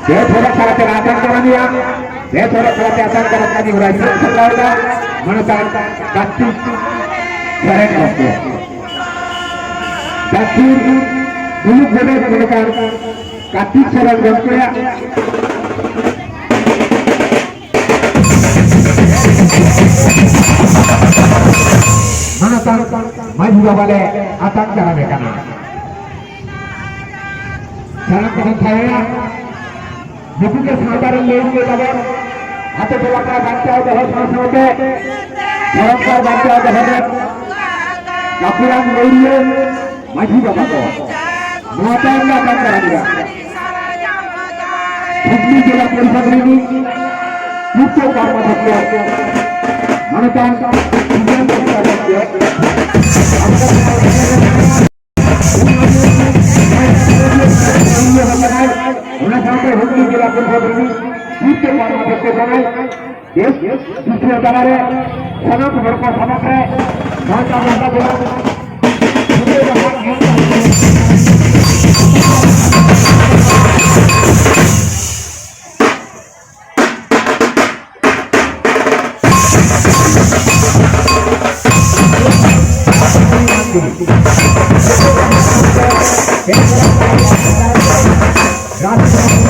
dia थोड़ा सा आसान करा दिया dia थोड़ा सा आसान करा tadi berhasil setelah menekan kaki seret waktu kaki dulu boleh menekan kaki seret waktu ya menekan maju boleh atak cara mereka cara saya buku के साधारण लोग के खबर हाथे तो लगा बच्चा बहुत समस्या होते धर्मकार बच्चा बहुत कापुरान लोरिये माजी बाबा को मातांगा काम करा दिया हुगली जिला परिषद ने मुख्य काम किया मनोतान हुगली जिला परिषद मुख्य काम करते समय दूसरे दलारे सनक भर को समक है भाषा भाषा बोला राष्ट्र